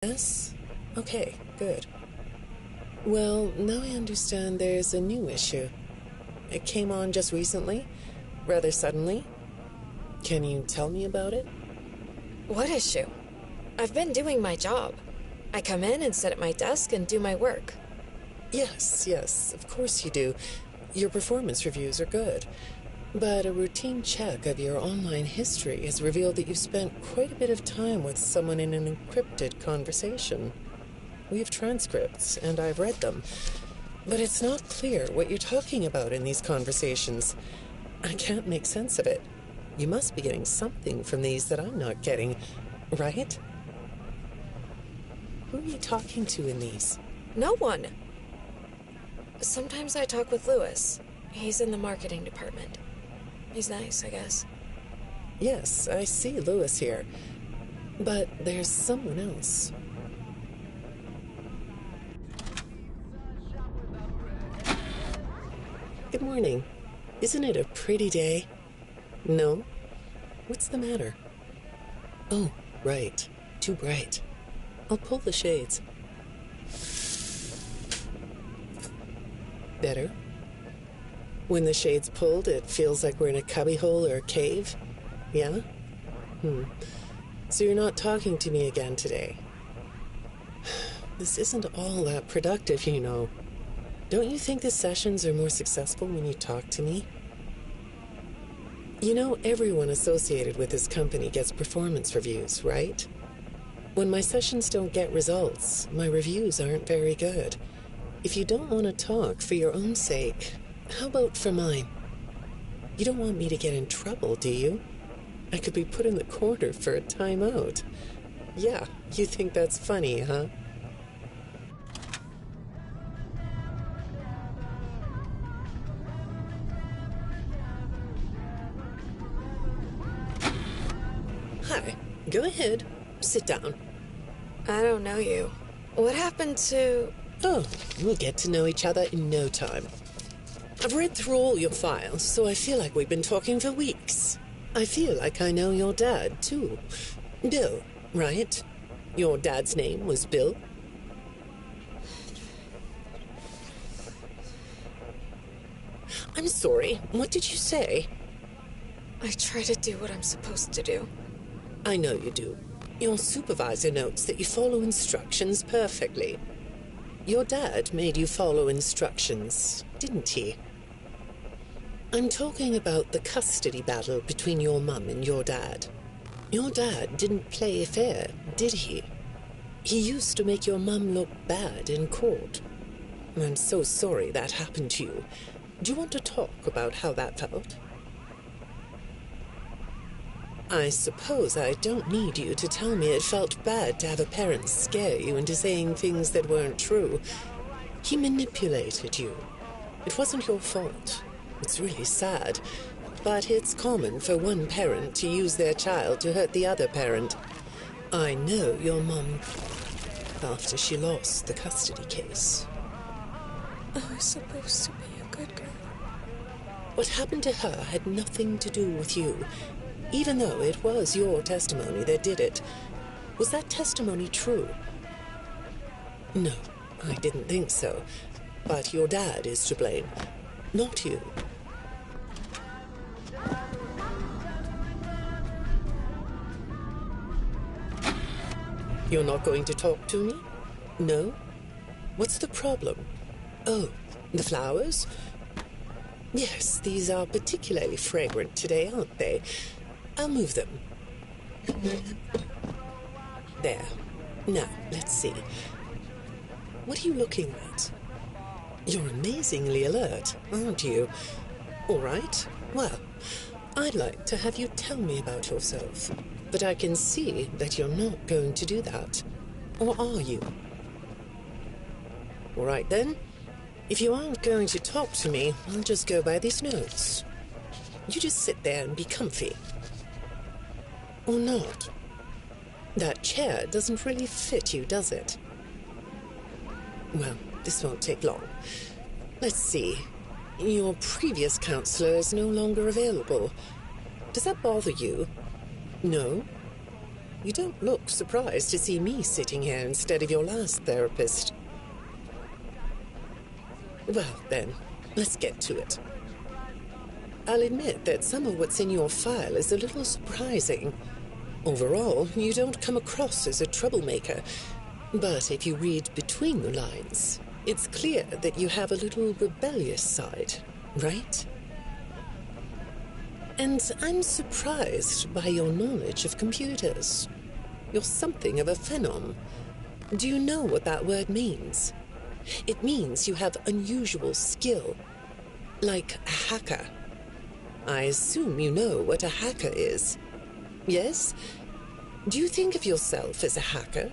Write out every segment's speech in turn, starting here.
Yes? Okay, good. Well, now I understand there's a new issue. It came on just recently, rather suddenly. Can you tell me about it? What issue? I've been doing my job. I come in and sit at my desk and do my work. Yes, of course you do. Your performance reviews are good. But a routine check of your online history has revealed that you've spent quite a bit of time with someone in an encrypted conversation. We have transcripts, and I've read them. But it's not clear what you're talking about in these conversations. I can't make sense of it. You must be getting something from these that I'm not getting, right? Who are you talking to in these? No one. Sometimes I talk with Lewis. He's in the marketing department. He's nice, I guess. Yes, I see Lewis here. But there's someone else. Good morning. Isn't it a pretty day? No? What's the matter? Oh, right. Too bright. I'll pull the shades. Better? When the shade's pulled, it feels like we're in a cubbyhole or a cave? Yeah? So you're not talking to me again today? This isn't all that productive, you know. Don't you think the sessions are more successful when you talk to me? You know, everyone associated with this company gets performance reviews, right? When my sessions don't get results, my reviews aren't very good. If you don't want to talk for your own sake, how about for mine? You don't want me to get in trouble, do you? I could be put in the corner for a timeout. Yeah, you think that's funny, huh? Hi, go ahead. Sit down. I don't know you. What happened to... Oh, we'll get to know each other in no time. I've read through all your files, so I feel like we've been talking for weeks. I feel like I know your dad, too. Bill, right? Your dad's name was Bill? I'm sorry, what did you say? I try to do what I'm supposed to do. I know you do. Your supervisor notes that you follow instructions perfectly. Your dad made you follow instructions, didn't he? I'm talking about the custody battle between your mum and your dad. Your dad didn't play fair, did he? He used to make your mum look bad in court. I'm so sorry that happened to you. Do you want to talk about how that felt? I suppose I don't need you to tell me it felt bad to have a parent scare you into saying things that weren't true. He manipulated you. It wasn't your fault. It's really sad, but it's common for one parent to use their child to hurt the other parent. I know your mum after she lost the custody case. I was supposed to be a good girl. What happened to her had nothing to do with you, even though it was your testimony that did it. Was that testimony true? No, I didn't think so. But your dad is to blame, not you. You're not going to talk to me? No? What's the problem? Oh, the flowers? Yes, these are particularly fragrant today, aren't they? I'll move them. There. Now, let's see. What are you looking at? You're amazingly alert, aren't you? All right. Well, I'd like to have you tell me about yourself. But I can see that you're not going to do that. Or are you? All right, then. If you aren't going to talk to me, I'll just go by these notes. You just sit there and be comfy. Or not. That chair doesn't really fit you, does it? Well, this won't take long. Let's see. Your previous counselor is no longer available. Does that bother you? No? You don't look surprised to see me sitting here instead of your last therapist. Well, then, let's get to it. I'll admit that some of what's in your file is a little surprising. Overall, you don't come across as a troublemaker, but if you read between the lines, it's clear that you have a little rebellious side, right? And I'm surprised by your knowledge of computers. You're something of a phenom. Do you know what that word means? It means you have unusual skill, like a hacker. I assume you know what a hacker is. Yes? Do you think of yourself as a hacker?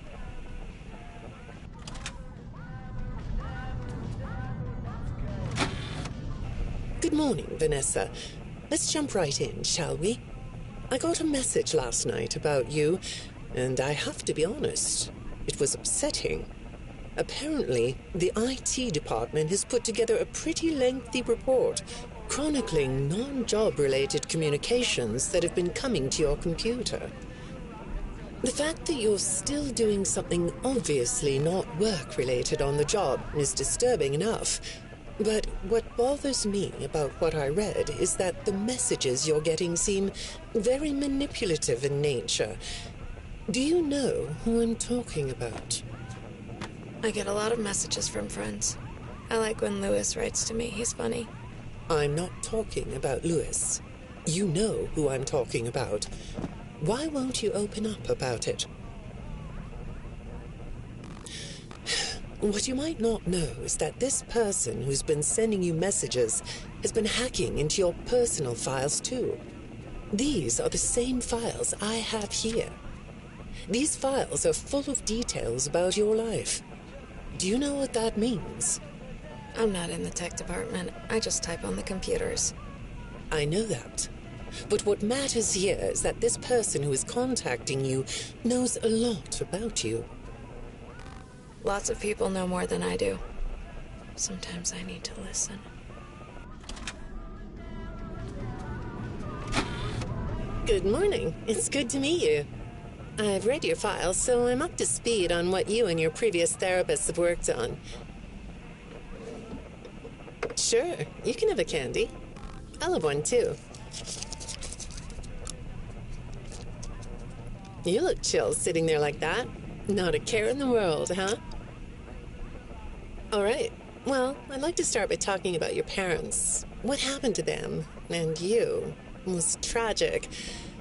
Good morning, Vanessa. Let's jump right in, shall we? I got a message last night about you, and I have to be honest, it was upsetting. Apparently, the IT department has put together a pretty lengthy report chronicling non-job-related communications that have been coming to your computer. The fact that you're still doing something obviously not work-related on the job is disturbing enough, but what bothers me about what I read is that the messages you're getting seem very manipulative in nature. Do you know who I'm talking about? I get a lot of messages from friends. I like when Lewis writes to me. He's funny. I'm not talking about Lewis. You know who I'm talking about. Why won't you open up about it? What you might not know is that this person who's been sending you messages has been hacking into your personal files too. These are the same files I have here. These files are full of details about your life. Do you know what that means? I'm not in the tech department. I just type on the computers. I know that. But what matters here is that this person who is contacting you knows a lot about you. Lots of people know more than I do. Sometimes I need to listen. Good morning. It's good to meet you. I've read your file, so I'm up to speed on what you and your previous therapists have worked on. Sure, you can have a candy. I'll have one too. You look chill sitting there like that. Not a care in the world, huh? All right. Well, I'd like to start by talking about your parents. What happened to them and you? It was tragic.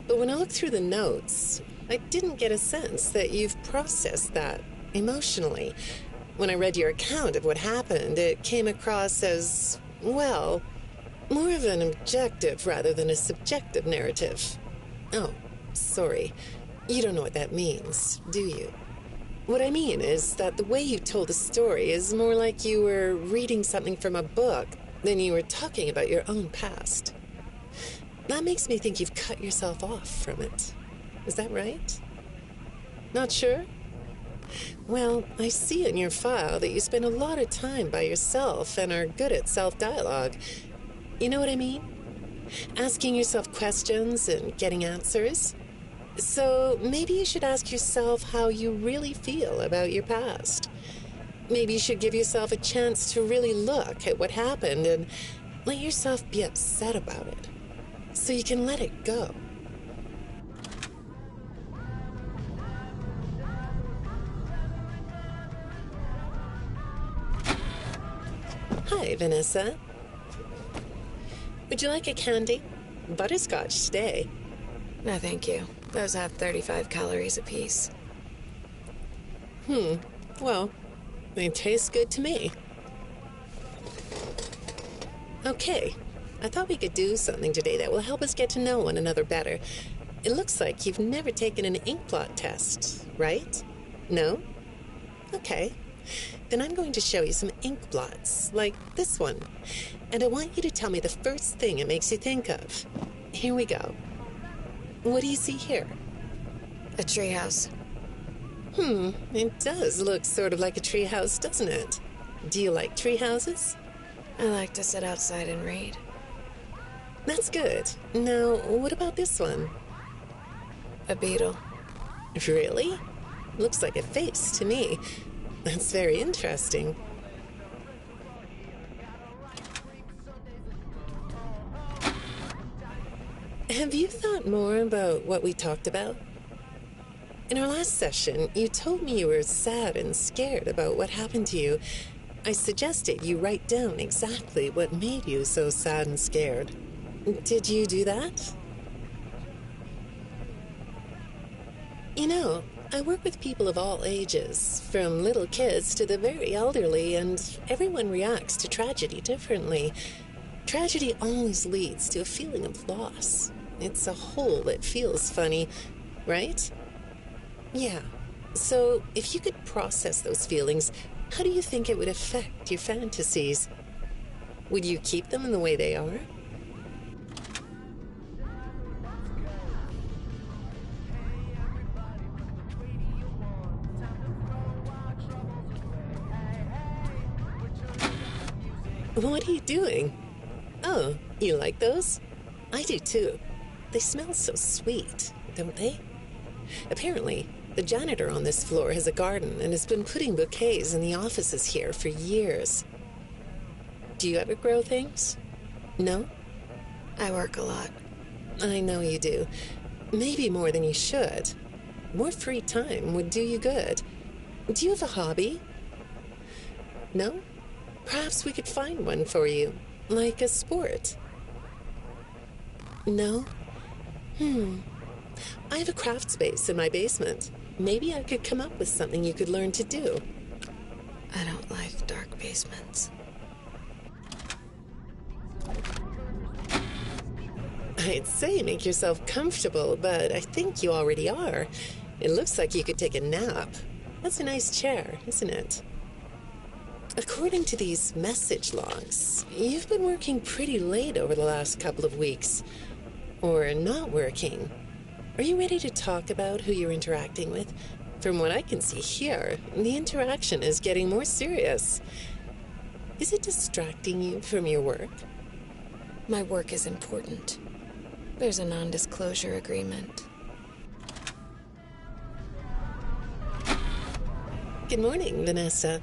But when I looked through the notes, I didn't get a sense that you've processed that emotionally. When I read your account of what happened, it came across as, well, more of an objective rather than a subjective narrative. Oh, sorry. You don't know what that means, do you? What I mean is that the way you told the story is more like you were reading something from a book than you were talking about your own past. That makes me think you've cut yourself off from it. Is that right? Not sure? Well, I see in your file that you spend a lot of time by yourself and are good at self-dialogue. You know what I mean? Asking yourself questions and getting answers. So maybe you should ask yourself how you really feel about your past. Maybe you should give yourself a chance to really look at what happened and let yourself be upset about it, so you can let it go. Hi, Vanessa. Would you like a candy? Butterscotch today. No, thank you. Those have 35 calories apiece. Well, they taste good to me. Okay, I thought we could do something today that will help us get to know one another better. It looks like you've never taken an ink blot test, right? No? Okay. Then I'm going to show you some ink blots, like this one. And I want you to tell me the first thing it makes you think of. Here we go. What do you see here? A treehouse. It does look sort of like a treehouse, doesn't it? Do you like treehouses? I like to sit outside and read. That's good. Now, what about this one? A beetle. Really? Looks like a face to me. That's very interesting. Have you thought more about what we talked about? In our last session, you told me you were sad and scared about what happened to you. I suggested you write down exactly what made you so sad and scared. Did you do that? You know, I work with people of all ages, from little kids to the very elderly, and everyone reacts to tragedy differently. Tragedy always leads to a feeling of loss. It's a hole that feels funny, right? Yeah. So, if you could process those feelings, how do you think it would affect your fantasies? Would you keep them in the way they are? What are you doing? Oh, you like those? I do too. They smell so sweet, don't they? Apparently, the janitor on this floor has a garden and has been putting bouquets in the offices here for years. Do you ever grow things? No? I work a lot. I know you do. Maybe more than you should. More free time would do you good. Do you have a hobby? No? Perhaps we could find one for you, like a sport. No? I have a craft space in my basement. Maybe I could come up with something you could learn to do. I don't like dark basements. I'd say make yourself comfortable, but I think you already are. It looks like you could take a nap. That's a nice chair, isn't it? According to these message logs, you've been working pretty late over the last couple of weeks. Or not working. Are you ready to talk about who you're interacting with? From what I can see here, the interaction is getting more serious. Is it distracting you from your work? My work is important. There's a non-disclosure agreement. Good morning, Vanessa.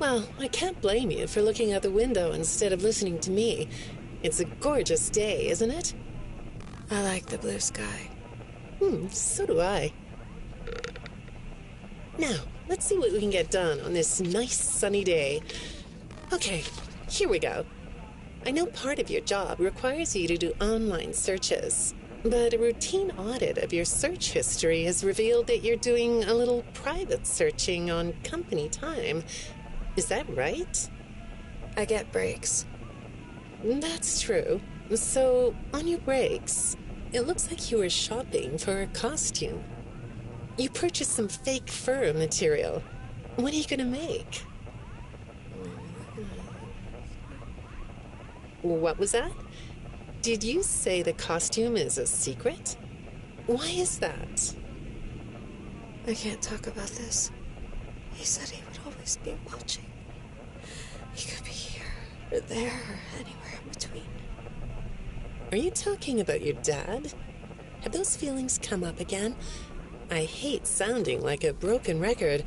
Well, I can't blame you for looking out the window instead of listening to me. It's a gorgeous day, isn't it? I like the blue sky. So do I. Now, let's see what we can get done on this nice sunny day. Okay, here we go. I know part of your job requires you to do online searches, but a routine audit of your search history has revealed that you're doing a little private searching on company time. Is that right? I get breaks. That's true. So, on your breaks, it looks like you were shopping for a costume. You purchased some fake fur material. What are you gonna make? What was that? Did you say the costume is a secret? Why is that? I can't talk about this. He said he would always be watching. He could be here, or there, or anywhere in between. Are you talking about your dad? Have those feelings come up again? I hate sounding like a broken record,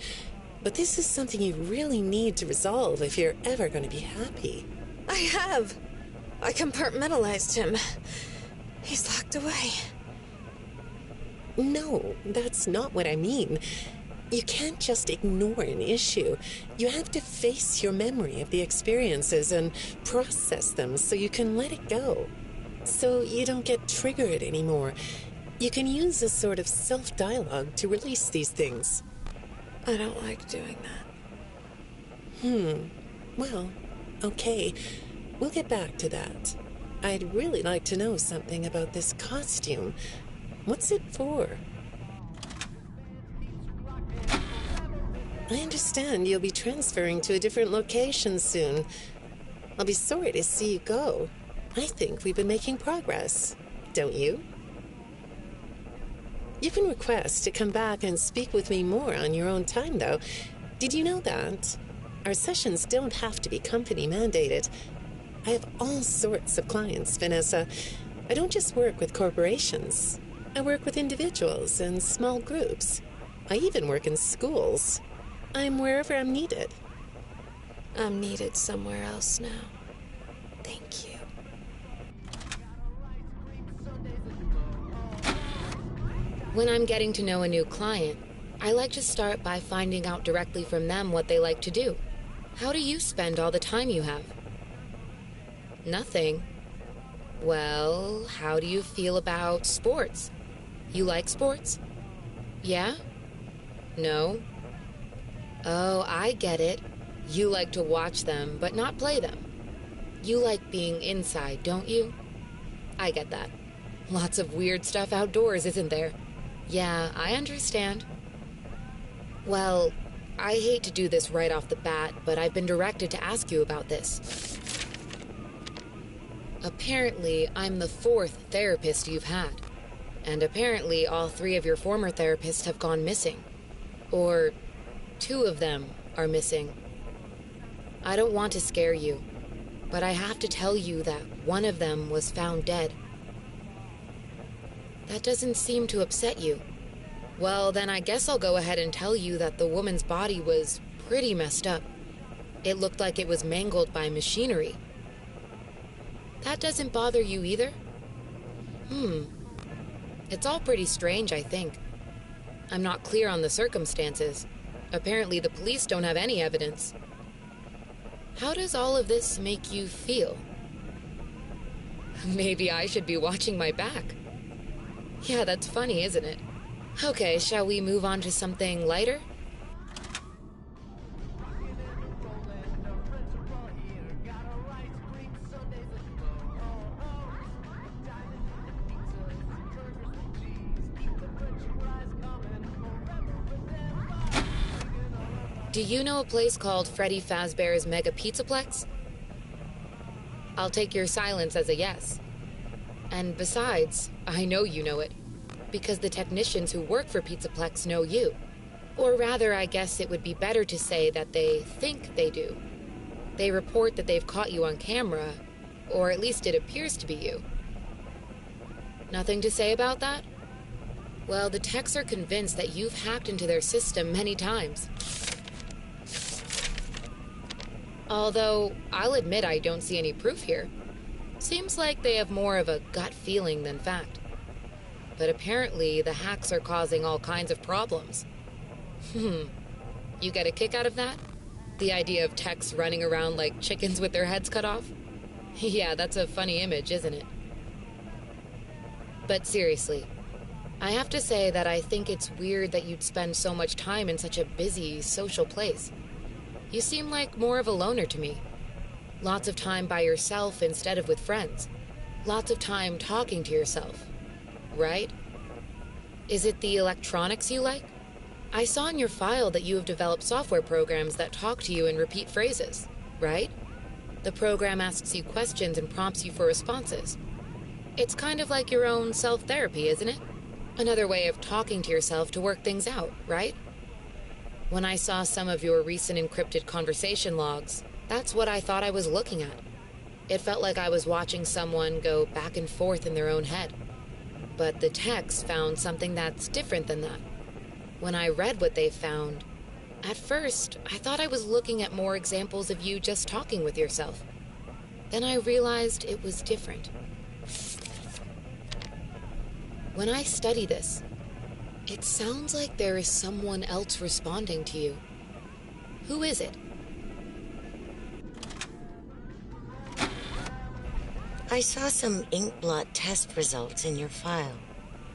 but this is something you really need to resolve if you're ever going to be happy. I have. I compartmentalized him. He's locked away. No, that's not what I mean. You can't just ignore an issue. You have to face your memory of the experiences and process them so you can let it go. So you don't get triggered anymore. You can use a sort of self-dialogue to release these things. I don't like doing that. Well, okay. We'll get back to that. I'd really like to know something about this costume. What's it for? I understand you'll be transferring to a different location soon. I'll be sorry to see you go. I think we've been making progress, don't you? You can request to come back and speak with me more on your own time, though. Did you know that? Our sessions don't have to be company mandated. I have all sorts of clients, Vanessa. I don't just work with corporations. I work with individuals and small groups. I even work in schools. I'm wherever I'm needed. I'm needed somewhere else now. Thank you. When I'm getting to know a new client, I like to start by finding out directly from them what they like to do. How do you spend all the time you have? Nothing. Well, how do you feel about sports? You like sports? Yeah? No? Oh, I get it. You like to watch them, but not play them. You like being inside, don't you? I get that. Lots of weird stuff outdoors, isn't there? Yeah, I understand. Well, I hate to do this right off the bat, but I've been directed to ask you about this. Apparently, I'm the 4th therapist you've had. And apparently, all 3 of your former therapists have gone missing. Or 2 of them are missing. I don't want to scare you, but I have to tell you that one of them was found dead. That doesn't seem to upset you. Well, then I guess I'll go ahead and tell you that the woman's body was pretty messed up. It looked like it was mangled by machinery. That doesn't bother you either? It's all pretty strange, I think. I'm not clear on the circumstances. Apparently the police don't have any evidence. How does all of this make you feel? Maybe I should be watching my back. Yeah, that's funny, isn't it? Okay, shall we move on to something lighter? Do you know a place called Freddy Fazbear's Mega Pizzaplex? I'll take your silence as a yes. And besides, I know you know it, because the technicians who work for Pizzaplex know you. Or rather, I guess it would be better to say that they think they do. They report that they've caught you on camera, or at least it appears to be you. Nothing to say about that? Well, the techs are convinced that you've hacked into their system many times. Although, I'll admit I don't see any proof here. Seems like they have more of a gut feeling than fact. But apparently, the hacks are causing all kinds of problems. You get a kick out of that? The idea of techs running around like chickens with their heads cut off? Yeah, that's a funny image, isn't it? But seriously, I have to say that I think it's weird that you'd spend so much time in such a busy, social place. You seem like more of a loner to me. Lots of time by yourself instead of with friends. Lots of time talking to yourself. Right? Is it the electronics you like? I saw in your file that you have developed software programs that talk to you in repeat phrases, right? The program asks you questions and prompts you for responses. It's kind of like your own self-therapy, isn't it? Another way of talking to yourself to work things out, right? When I saw some of your recent encrypted conversation logs, that's what I thought I was looking at. It felt like I was watching someone go back and forth in their own head. But the techs found something that's different than that. When I read what they found, at first, I thought I was looking at more examples of you just talking with yourself. Then I realized it was different. When I study this, it sounds like there is someone else responding to you. Who is it? I saw some ink blot test results in your file.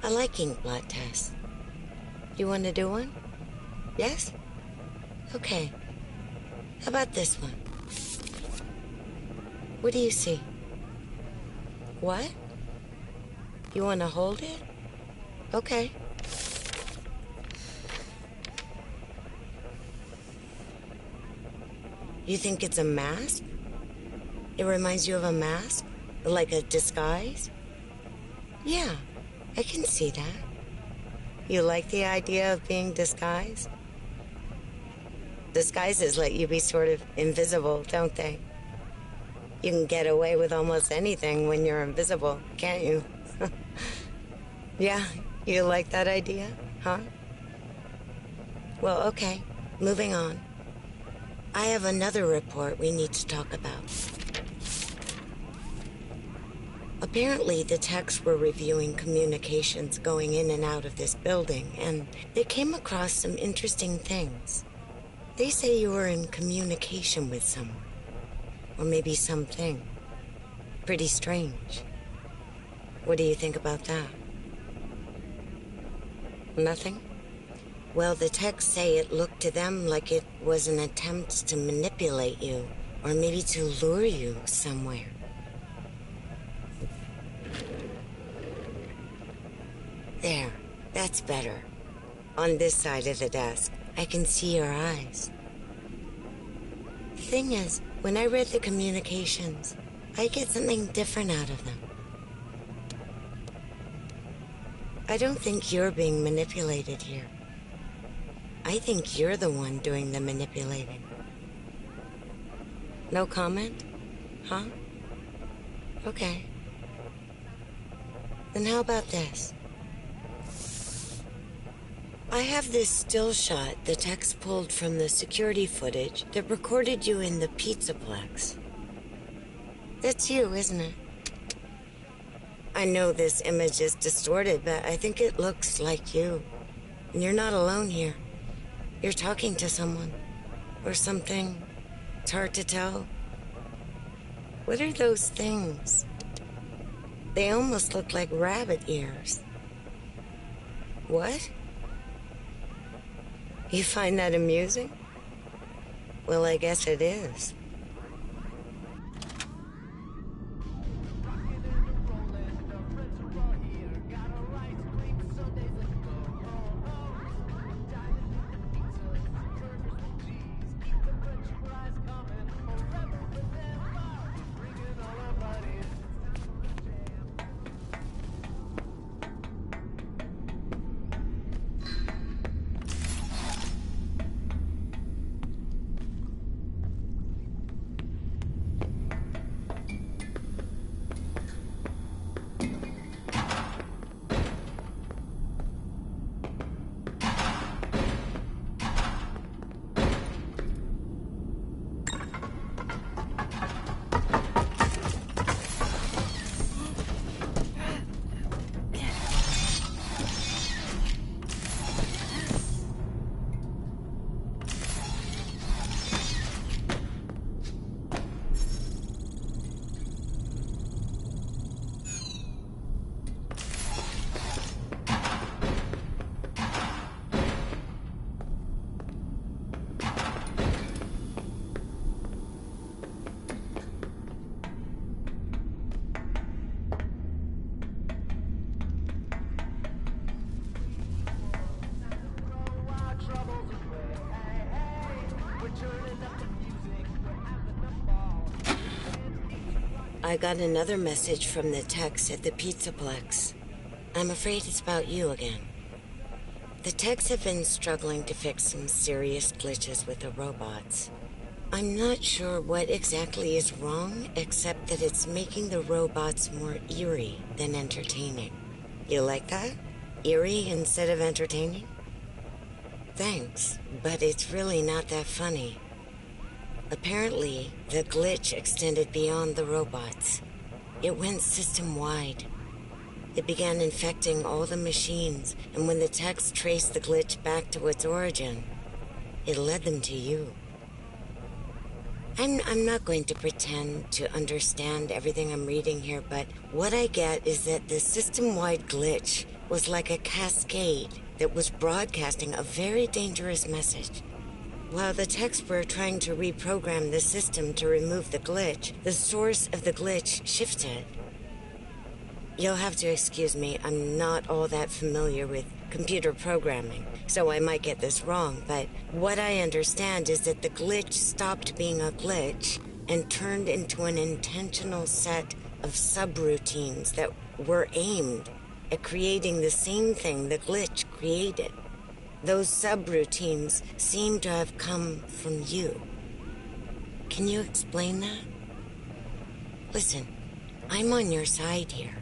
I like ink blot tests. You want to do one? Yes? Okay. How about this one? What do you see? What? You want to hold it? Okay. You think it's a mask? It reminds you of a mask? Like a disguise? Yeah, I can see that. You like the idea of being disguised? Disguises let you be sort of invisible, don't they? You can get away with almost anything when you're invisible, can't you? Yeah, You like that idea, huh? Well, okay. Moving on. I have another report we need to talk about. Apparently, the techs were reviewing communications going in and out of this building, and they came across some interesting things. They say you were in communication with someone, or maybe something. Pretty strange. What do you think about that? Nothing? Well, the techs say it looked to them like it was an attempt to manipulate you, or maybe to lure you somewhere. There, that's better. On this side of the desk, I can see your eyes. The thing is, when I read the communications, I get something different out of them. I don't think you're being manipulated here. I think you're the one doing the manipulating. No comment? Huh? Okay. Then how about this? I have this still shot the techs pulled from the security footage that recorded you in the Pizzaplex. That's you, isn't it? I know this image is distorted, but I think it looks like you. And you're not alone here. You're talking to someone. Or something. It's hard to tell. What are those things? They almost look like rabbit ears. What? You find that amusing? Well, I guess it is. I got another message from the techs at the Pizzaplex. I'm afraid it's about you again. The techs have been struggling to fix some serious glitches with the robots. I'm not sure what exactly is wrong, except that it's making the robots more eerie than entertaining. You like that? Eerie instead of entertaining? Thanks, but it's really not that funny. Apparently, the glitch extended beyond the robots. It went system-wide. It began infecting all the machines, and when the techs traced the glitch back to its origin, it led them to you. I'm not going to pretend to understand everything I'm reading here, but what I get is that the system-wide glitch was like a cascade that was broadcasting a very dangerous message. While the techs were trying to reprogram the system to remove the glitch, the source of the glitch shifted. You'll have to excuse me, I'm not all that familiar with computer programming, so I might get this wrong, but what I understand is that the glitch stopped being a glitch and turned into an intentional set of subroutines that were aimed at creating the same thing the glitch created. Those subroutines seem to have come from you. Can you explain that? Listen, I'm on your side here.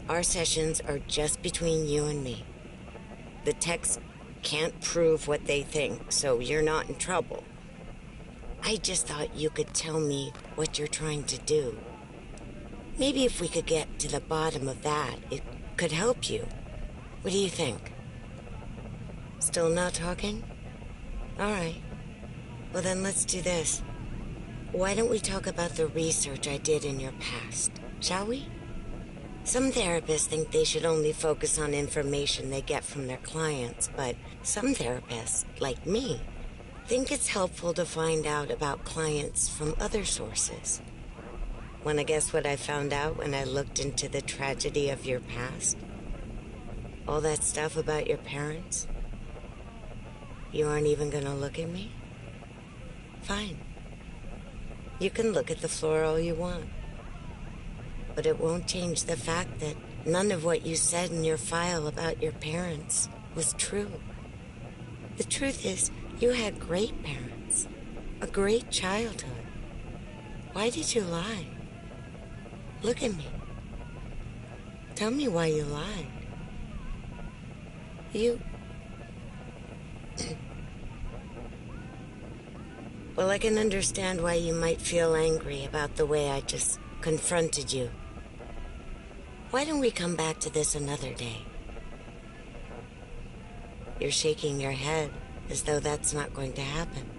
Our sessions are just between you and me. The techs can't prove what they think, so you're not in trouble. I just thought you could tell me what you're trying to do. Maybe if we could get to the bottom of that, it could help you. What do you think? Still not talking? All right. Well, then let's do this. Why don't we talk about the research I did in your past, shall we? Some therapists think they should only focus on information they get from their clients, but some therapists, like me, think it's helpful to find out about clients from other sources. Want to guess what I found out when I looked into the tragedy of your past? All that stuff about your parents? You aren't even gonna look at me? Fine. You can look at the floor all you want. But it won't change the fact that none of what you said in your file about your parents was true. The truth is, you had great parents, a great childhood. Why did you lie? Look at me. Tell me why you lied. Well, I can understand why you might feel angry about the way I just confronted you. Why don't we come back to this another day? You're shaking your head as though that's not going to happen.